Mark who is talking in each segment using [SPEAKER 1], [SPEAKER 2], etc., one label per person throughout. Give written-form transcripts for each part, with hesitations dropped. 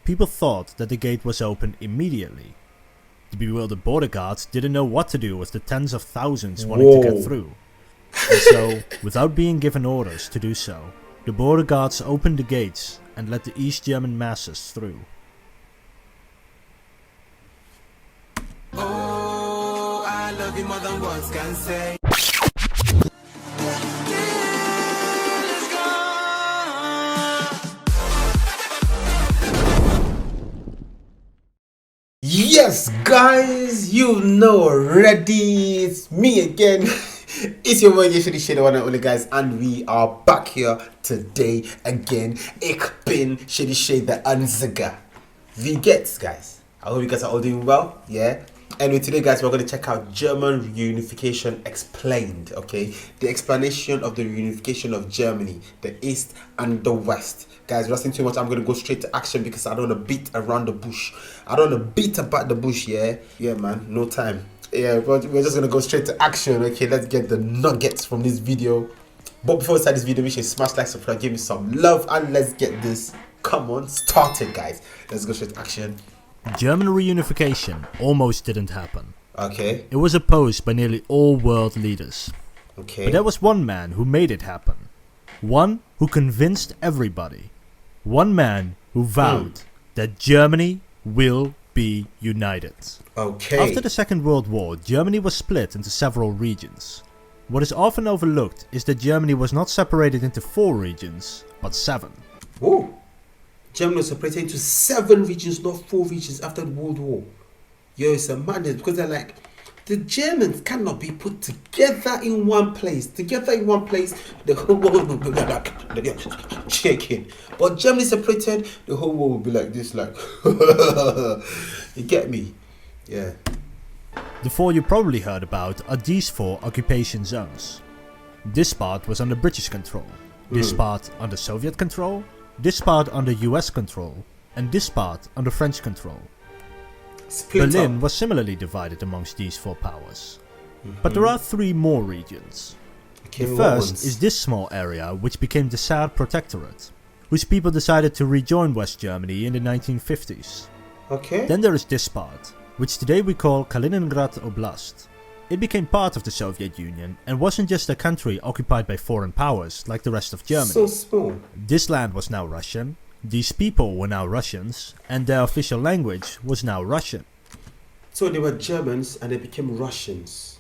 [SPEAKER 1] people thought that the gate was open immediately. The bewildered border guards didn't know what to do with the tens of thousands wanting to get through. And so, without being given orders to do so, the border guards opened the gates and let the East German masses through.
[SPEAKER 2] Oh, I love you more than words can say.
[SPEAKER 3] Yes, guys, you know already, it's me again. It's your boy Shady Shady, one and only, guys, and we are back here today again. Ik bin Shady Shady the Anziger. Wie geht's, guys? I hope you guys are all doing well, yeah? Anyway, today, guys, we're going to check out German Reunification Explained, okay? The explanation of the reunification of Germany, the East and the West. Guys, without saying too much, I'm going to go straight to action because I don't want to beat around the bush. I don't want to beat about the bush, yeah? Yeah, man, no time. Yeah, but we're just going to go straight to action, okay? Let's get the nuggets from this video. But before we start this video, make sure you smash like, subscribe, give me some love, and let's get this, come on, started, guys. Let's go straight to action.
[SPEAKER 1] German reunification almost didn't happen.
[SPEAKER 3] Okay.
[SPEAKER 1] It was opposed by nearly all world leaders.
[SPEAKER 3] Okay.
[SPEAKER 1] But there was one man who made it happen. One who convinced everybody. One man who vowed that Germany will be united.
[SPEAKER 3] Okay.
[SPEAKER 1] After the Second World War, Germany was split into several regions. What is often overlooked is that Germany was not separated into 4 regions, but 7.
[SPEAKER 3] Whoa. Germany was separated into 7 regions, not 4 regions after the World War. Yo, it's a madness because they're like, the Germans cannot be put together in one place. Together in one place, the whole world will be like shaking. But Germany separated, the whole world will be like this, like, you get me? Yeah.
[SPEAKER 1] The 4 you probably heard about are these 4 occupation zones. This part was under British control, this part under Soviet control, this part under US control, and this part under French control.
[SPEAKER 3] Split
[SPEAKER 1] Berlin
[SPEAKER 3] up.
[SPEAKER 1] was similarly divided amongst these 4 powers. But there are 3 more regions.
[SPEAKER 3] Okay,
[SPEAKER 1] The
[SPEAKER 3] what
[SPEAKER 1] first
[SPEAKER 3] ones?
[SPEAKER 1] is this small area which became the Saar Protectorate, whose people decided to rejoin West Germany in the 1950s.
[SPEAKER 3] Okay.
[SPEAKER 1] Then there is this part, which today we call Kaliningrad Oblast. It became part of the Soviet Union and wasn't just a country occupied by foreign powers like the rest of Germany.
[SPEAKER 3] So small.
[SPEAKER 1] This land was now Russian, these people were now Russians, and their official language was now Russian.
[SPEAKER 3] So they were Germans and they became Russians.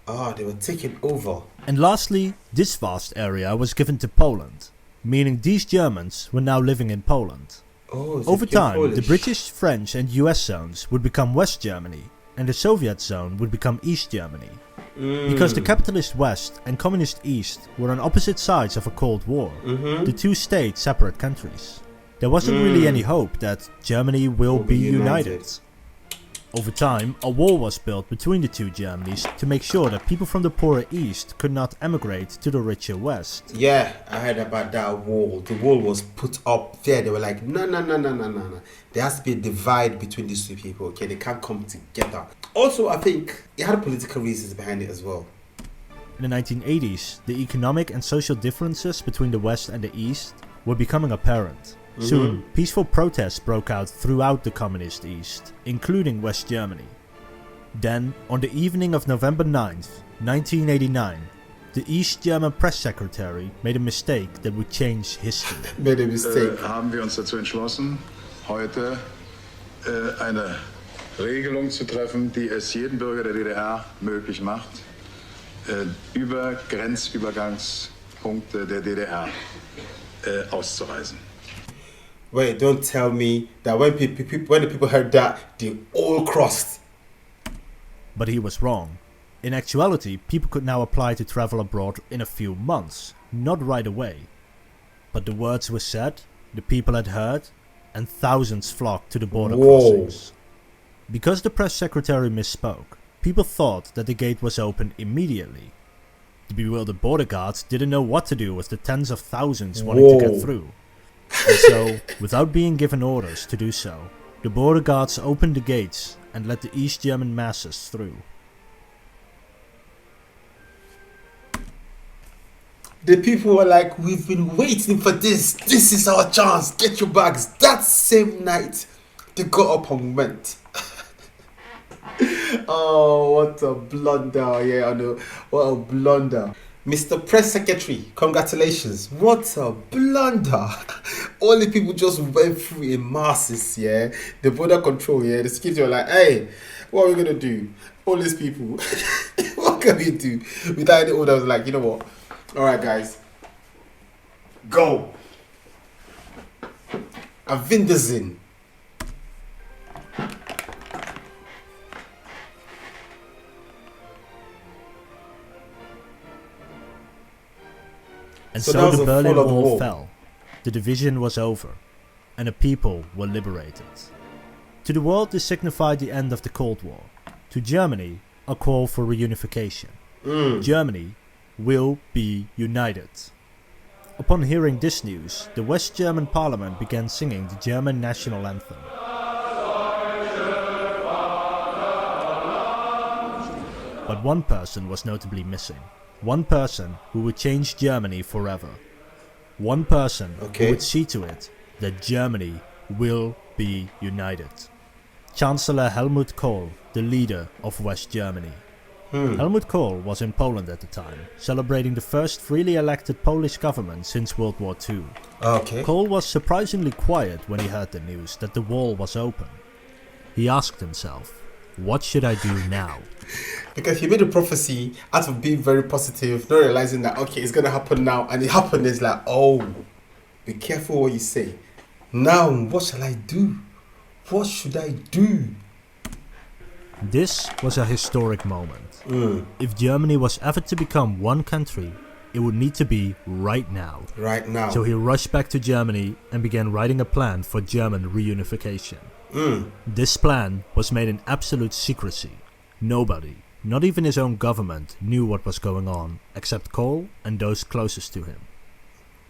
[SPEAKER 3] Ah, they were taken over.
[SPEAKER 1] And lastly, this vast area was given to Poland, meaning these Germans were now living in Poland.
[SPEAKER 3] Oh, so
[SPEAKER 1] Over
[SPEAKER 3] they became
[SPEAKER 1] time, the
[SPEAKER 3] Polish.
[SPEAKER 1] British, French and US zones would become West Germany, and the Soviet zone would become East Germany. Because the capitalist West and communist East were on opposite sides of a Cold War, the 2 stayed separate countries. There wasn't really any hope that Germany will be united. Over time, a wall was built between the 2 Germanys to make sure that people from the poorer East could not emigrate to the richer West.
[SPEAKER 3] Yeah, I heard about that wall. The wall was put up there. They were like, no. There has to be a divide between these 2 people. Okay, they can't come together. Also, I think it had political reasons behind it as well.
[SPEAKER 1] In the 1980s, the economic and social differences between the West and the East were becoming apparent. Soon, peaceful protests broke out throughout the communist East, including West Germany. Then, on the evening of November 9th, 1989, the East German press secretary made a mistake that would change history.
[SPEAKER 3] Made a mistake.
[SPEAKER 4] Haben wir uns dazu entschlossen, heute eine Regelung zu treffen, die es jedem Bürger der DDR möglich macht, über Grenzübergangspunkte der DDR auszureisen.
[SPEAKER 3] Wait, don't tell me that when the people heard that, they all crossed.
[SPEAKER 1] But he was wrong. In actuality, people could now apply to travel abroad in a few months, not right away. But the words were said, the people had heard, and thousands flocked to the border crossings. Because the press secretary misspoke, people thought that the gate was open immediately. The bewildered border guards didn't know what to do with the tens of thousands wanting to get through. And so, without being given orders to do so, the border guards opened the gates and let the East German masses through.
[SPEAKER 3] the people were like, we've been waiting for this. This is our chance. Get your bags. That same night, they got up and went. Oh, what a blunder. Yeah, I know. What a blunder. Mr. Press Secretary, congratulations. What a blunder. All the people just went through in masses, yeah. The border control, yeah. The security were like, hey, what are we going to do? All these people, what can we do? Without any order, I was like, you know what? All right, guys. Go. Auf Wiedersehen.
[SPEAKER 1] And
[SPEAKER 3] So
[SPEAKER 1] so,
[SPEAKER 3] that was
[SPEAKER 1] the
[SPEAKER 3] the
[SPEAKER 1] Berlin
[SPEAKER 3] fall of the
[SPEAKER 1] Wall
[SPEAKER 3] wall.
[SPEAKER 1] fell, the division was over, and the people were liberated. To the world this signified the end of the Cold War. To Germany, a call for reunification. Germany will be united. Upon hearing this news, the West German parliament began singing the German national anthem. But one person was notably missing. One person who would change Germany forever. One person
[SPEAKER 3] Okay.
[SPEAKER 1] who would see to it that Germany will be united. Chancellor Helmut Kohl, the leader of West Germany. Helmut Kohl was in Poland at the time, celebrating the first freely elected Polish government since World War II.
[SPEAKER 3] Okay.
[SPEAKER 1] Kohl was surprisingly quiet when he heard the news that the wall was open. He asked himself, what should I do now?
[SPEAKER 3] Because he made a prophecy out of being very positive, not realizing that, okay, it's going to happen now. And it happened. It's like, oh, be careful what you say. Now, what shall I do? What should I do?
[SPEAKER 1] This was a historic moment. If Germany was ever to become one country, it would need to be right now.
[SPEAKER 3] Right now.
[SPEAKER 1] So he rushed back to Germany and began writing a plan for German reunification. This plan was made in absolute secrecy. Nobody, not even his own government, knew what was going on, except Kohl and those closest to him.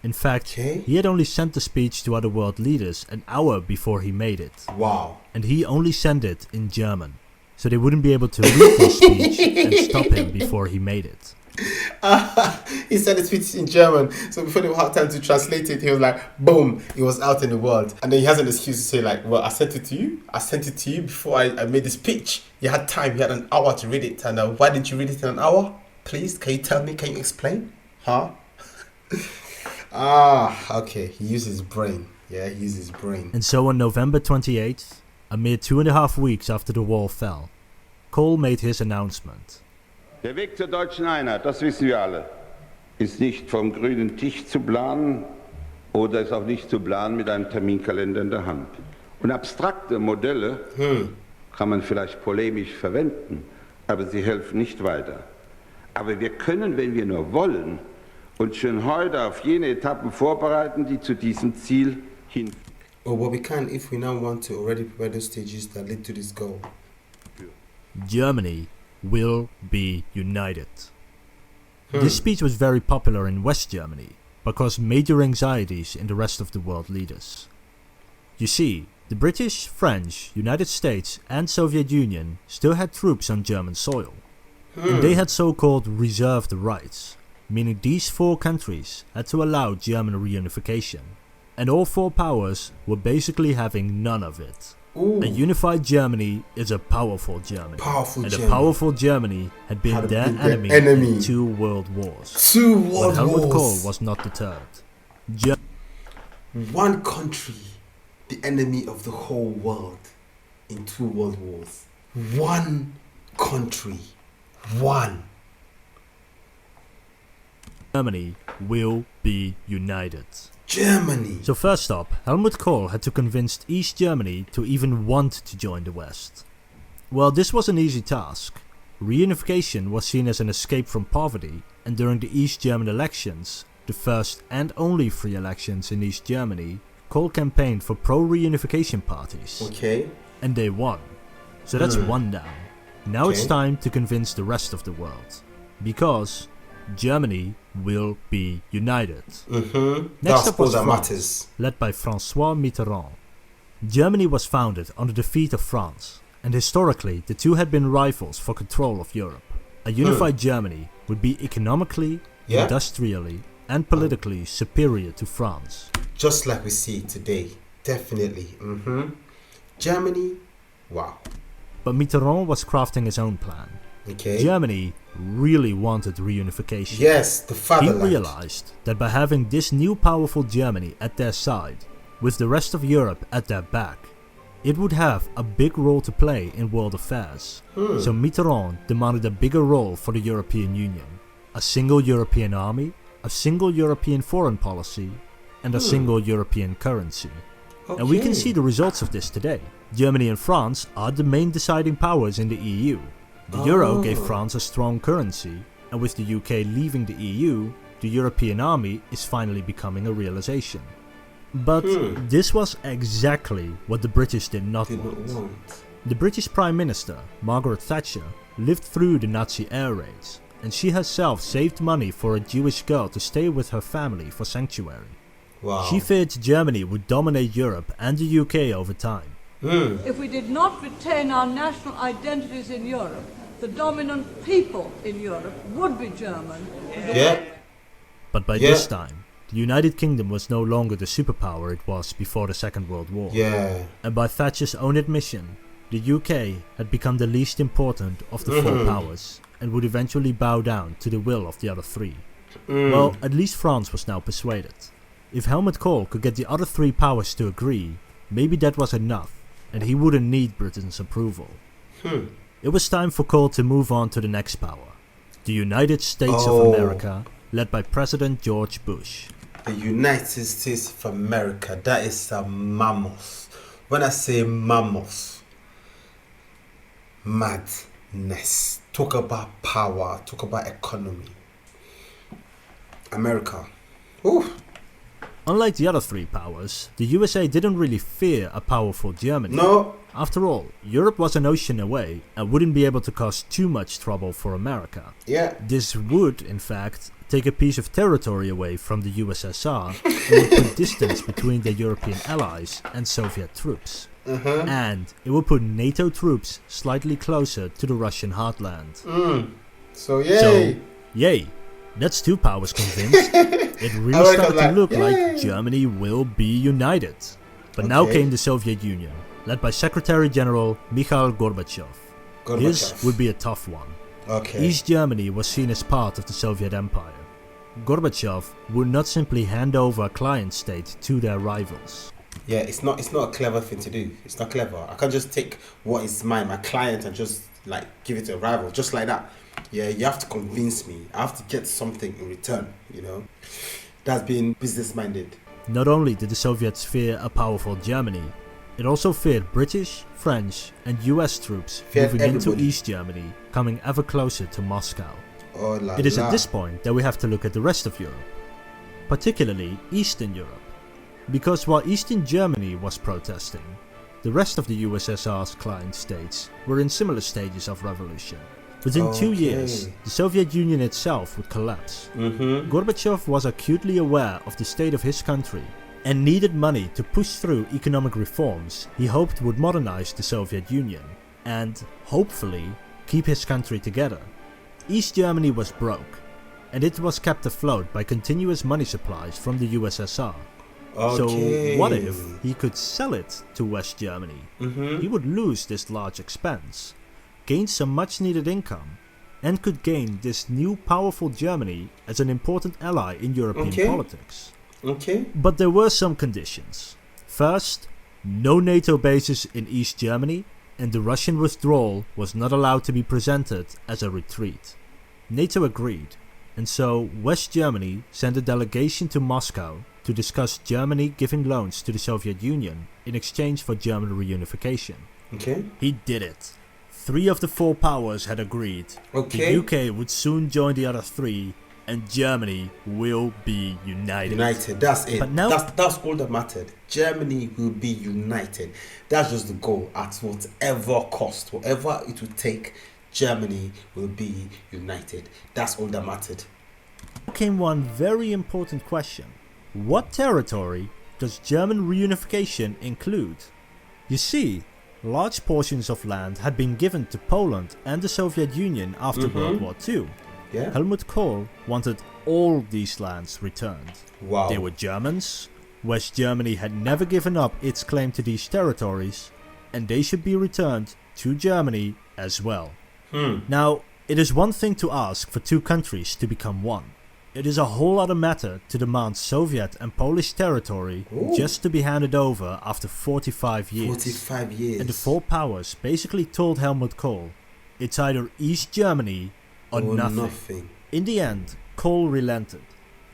[SPEAKER 1] In fact,
[SPEAKER 3] Okay.
[SPEAKER 1] he had only sent the speech to other world leaders an hour before he made it.
[SPEAKER 3] Wow.
[SPEAKER 1] And he only sent it in German, so they wouldn't be able to read his speech and stop him before he made it.
[SPEAKER 3] He said the speech in German, so before they had time to translate it, he was like, boom, it was out in the world. And then he has an excuse to say like, well, I sent it to you before I made the speech. You had time, you had an hour to read it, and why didn't you read it in an hour? Please, can you tell me, can you explain? Huh? Okay, he used his brain. Yeah, he used his brain.
[SPEAKER 1] And so on November 28th, a mere 2.5 weeks after the wall fell, Kohl made his announcement.
[SPEAKER 5] Der Weg zur deutschen Einheit, das wissen wir alle, ist nicht vom grünen Tisch zu planen oder ist auch nicht zu planen mit einem Terminkalender in der Hand. Und abstrakte Modelle kann man vielleicht polemisch verwenden, aber sie helfen nicht weiter. Aber wir können, wenn wir nur wollen, uns schon heute auf jene Etappen vorbereiten, die zu diesem Ziel hinführen.
[SPEAKER 3] Oh, but we can if we now want to already prepare those stages that lead to this goal.
[SPEAKER 1] Germany will be united. This speech was very popular in West Germany, but caused major anxieties in the rest of the world leaders. You see, the British, French, United States and Soviet Union still had troops on German soil. And they had so-called reserved rights, meaning these 4 countries had to allow German reunification. And all 4 powers were basically having none of it.
[SPEAKER 3] Ooh.
[SPEAKER 1] A unified Germany is a powerful Germany.
[SPEAKER 3] Powerful
[SPEAKER 1] and
[SPEAKER 3] Germany.
[SPEAKER 1] a powerful Germany had been their enemy in 2 world wars.
[SPEAKER 3] 2
[SPEAKER 1] But
[SPEAKER 3] world
[SPEAKER 1] Helmut Kohl
[SPEAKER 3] wars.
[SPEAKER 1] was not deterred.
[SPEAKER 3] One country, the enemy of the whole world in 2 world wars. One country. One.
[SPEAKER 1] Germany will be united.
[SPEAKER 3] Germany.
[SPEAKER 1] So first up, Helmut Kohl had to convince East Germany to even want to join the West. Well, this was an easy task. Reunification was seen as an escape from poverty, and during the East German elections, the first and only free elections in East Germany, Kohl campaigned for pro-reunification parties.
[SPEAKER 3] Okay.
[SPEAKER 1] And they won. So that's one down. Now it's
[SPEAKER 3] Okay.
[SPEAKER 1] time to convince the rest of the world. Because Germany will be united. Next
[SPEAKER 3] That's
[SPEAKER 1] up was
[SPEAKER 3] all that
[SPEAKER 1] France,
[SPEAKER 3] matters.
[SPEAKER 1] led by François Mitterrand. Germany was founded on the defeat of France, and historically the two had been rivals for control of Europe. A unified Germany would be economically,
[SPEAKER 3] Yeah.
[SPEAKER 1] industrially, and politically superior to France.
[SPEAKER 3] Just like we see today. Definitely. Germany, wow.
[SPEAKER 1] But Mitterrand was crafting his own plan.
[SPEAKER 3] Okay.
[SPEAKER 1] Germany really wanted reunification.
[SPEAKER 3] Yes, the
[SPEAKER 1] He
[SPEAKER 3] fatherland.
[SPEAKER 1] realized that by having this new powerful Germany at their side, with the rest of Europe at their back, it would have a big role to play in world affairs. So Mitterrand demanded a bigger role for the European Union. A single European army, a single European foreign policy, and a single European currency. And we can see the results of this today. Germany and France are the main deciding powers in the EU. The euro gave France a strong currency, and with the UK leaving the EU, the European army is finally becoming a realization. But this was exactly what the British did not want. The British Prime Minister, Margaret Thatcher, lived through the Nazi air raids, and she herself saved money for a Jewish girl to stay with her family for sanctuary.
[SPEAKER 3] Wow.
[SPEAKER 1] She feared Germany would dominate Europe and the UK over time.
[SPEAKER 6] If we did not retain our national identities in Europe, the dominant people in Europe would be German.
[SPEAKER 3] Yeah.
[SPEAKER 1] But by this time, the United Kingdom was no longer the superpower it was before the Second World War.
[SPEAKER 3] Yeah.
[SPEAKER 1] And by Thatcher's own admission, the UK had become the least important of the four powers and would eventually bow down to the will of the other three. Well, at least France was now persuaded. If Helmut Kohl could get the other three powers to agree, maybe that was enough, and he wouldn't need Britain's approval. It was time for Kohl to move on to the next power, the United States of America, led by President George Bush.
[SPEAKER 3] The United States of America, that is a mammoth. When I say mammoth, madness. Talk about power, talk about economy. America. Ooh.
[SPEAKER 1] Unlike the other three powers, the USA didn't really fear a powerful Germany.
[SPEAKER 3] No.
[SPEAKER 1] After all, Europe was an ocean away and wouldn't be able to cause too much trouble for America.
[SPEAKER 3] Yeah.
[SPEAKER 1] This would, in fact, take a piece of territory away from the USSR and would put distance between their European allies and Soviet troops. And it would put NATO troops slightly closer to the Russian heartland.
[SPEAKER 3] So yay.
[SPEAKER 1] So, yay. That's two powers convinced. It really started to look like Germany will be united. But now came the Soviet Union, led by Secretary General Mikhail Gorbachev. This would be a tough one. East Germany was seen as part of the Soviet Empire. Gorbachev would not simply hand over a client state to their rivals.
[SPEAKER 3] Yeah, it's not a clever thing to do. It's not clever. I can't just take what is mine, my client, and just like give it to a rival, just like that. Yeah, you have to convince me. I have to get something in return, you know. That's being business minded.
[SPEAKER 1] Not only did the Soviets fear a powerful Germany, it also feared British, French and US troops moving into East Germany, coming ever closer to Moscow. It is at this point that we have to look at the rest of Europe, particularly Eastern Europe. Because while Eastern Germany was protesting, the rest of the USSR's client states were in similar stages of revolution. Within 2 years, the Soviet Union itself would collapse. Gorbachev was acutely aware of the state of his country and needed money to push through economic reforms he hoped would modernize the Soviet Union and, hopefully, keep his country together. East Germany was broke, and it was kept afloat by continuous money supplies from the USSR. So what if he could sell it to West Germany? He would lose this large expense, gain some much needed income, and could gain this new powerful Germany as an important ally in European politics. But there were some conditions. First, no NATO bases in East Germany, and the Russian withdrawal was not allowed to be presented as a retreat. NATO agreed, and so West Germany sent a delegation to Moscow to discuss Germany giving loans to the Soviet Union in exchange for German reunification. He did it. 3 of the 4 powers had agreed. The UK would soon join the other 3, and Germany will be united.
[SPEAKER 3] That's it.
[SPEAKER 1] But now,
[SPEAKER 3] that's all that mattered. Germany will be united. That's just the goal. At whatever cost, whatever it will take, Germany will be united. That's all that mattered.
[SPEAKER 1] Came one very important question. What territory does German reunification include? You see, large portions of land had been given to Poland and the Soviet Union after World War II. Helmut Kohl wanted all these lands returned.
[SPEAKER 3] Wow.
[SPEAKER 1] They were Germans. West Germany had never given up its claim to these territories, and they should be returned to Germany as well. Now, it is one thing to ask for two countries to become one. It is a whole other matter to demand Soviet and Polish territory just to be handed over after 45 years.
[SPEAKER 3] 45 years.
[SPEAKER 1] And the four powers basically told Helmut Kohl, it's either East Germany or nothing. In the end, Kohl relented.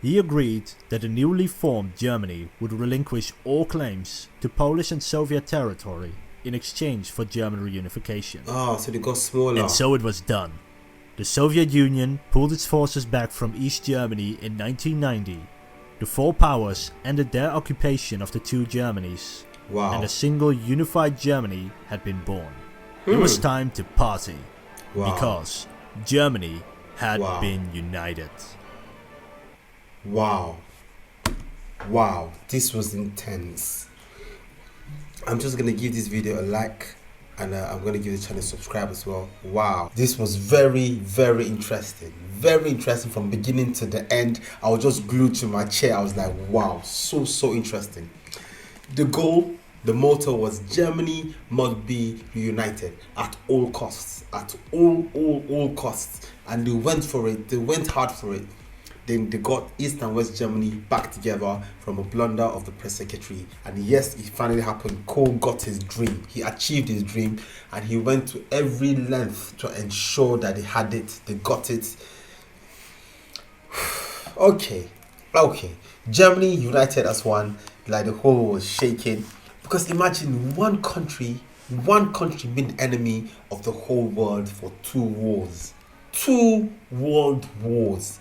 [SPEAKER 1] He agreed that the newly formed Germany would relinquish all claims to Polish and Soviet territory in exchange for German reunification.
[SPEAKER 3] Oh, so they got smaller.
[SPEAKER 1] And so it was done. The Soviet Union pulled its forces back from East Germany in 1990. The four powers ended their occupation of the two Germanys.
[SPEAKER 3] Wow.
[SPEAKER 1] And a single unified Germany had been born. It was time to party.
[SPEAKER 3] Wow.
[SPEAKER 1] Because Germany had
[SPEAKER 3] Wow.
[SPEAKER 1] been united.
[SPEAKER 3] Wow. Wow. This was intense. I'm just going to give this video a like. And I'm going to give the channel a subscribe as well. Wow. This was very, very interesting. Very interesting from beginning to the end. I was just glued to my chair. I was like, wow. So interesting. The goal, the motto was Germany must be reunited at all costs. At all costs. And they went for it. They went hard for it. Then they got East and West Germany back together from a blunder of the press secretary. And yes, it finally happened. Kohl got his dream. He achieved his dream. And he went to every length to ensure that they had it. They got it. Okay. Germany united as one. Like the whole world was shaking. Because imagine one country being the enemy of the whole world for 2 wars. 2 world wars.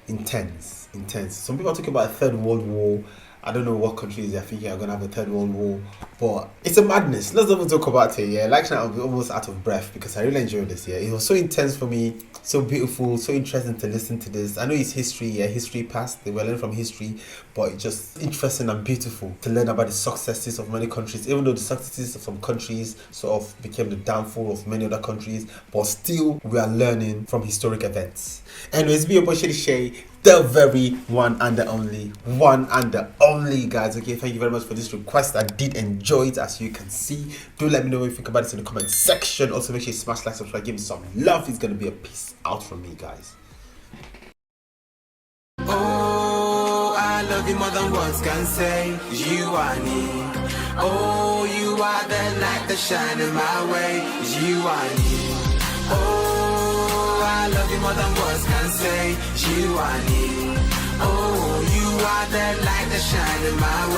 [SPEAKER 3] Intense. Some people are talking about a 3rd world war. I don't know what countries they're thinking are going to have a 3rd world war, but it's a madness. Let's not even talk about it. Yeah, like now I'm almost out of breath because I really enjoyed this. Yeah, it was so intense for me, so beautiful, so interesting to listen to this. I know it's history. Yeah, history past. They were learning from history, but it's just interesting and beautiful to learn about the successes of many countries. Even though the successes of some countries sort of became the downfall of many other countries, but still we are learning from historic events. Anyways, be your boy Shady Shay, the very one and the only guys. Okay, thank you very much for this request. I did enjoy it, as you can see. Do let me know what you think about this in the comment section. Also make sure you smash like, subscribe, give me some love. It's gonna be a peace out from me, guys.
[SPEAKER 2] Oh, I love you more than words can say. You are me. Oh, you are the light that shine in my way. You are me. Oh, I love you more than words can say. You are me. Oh, you are the light that shine in my way.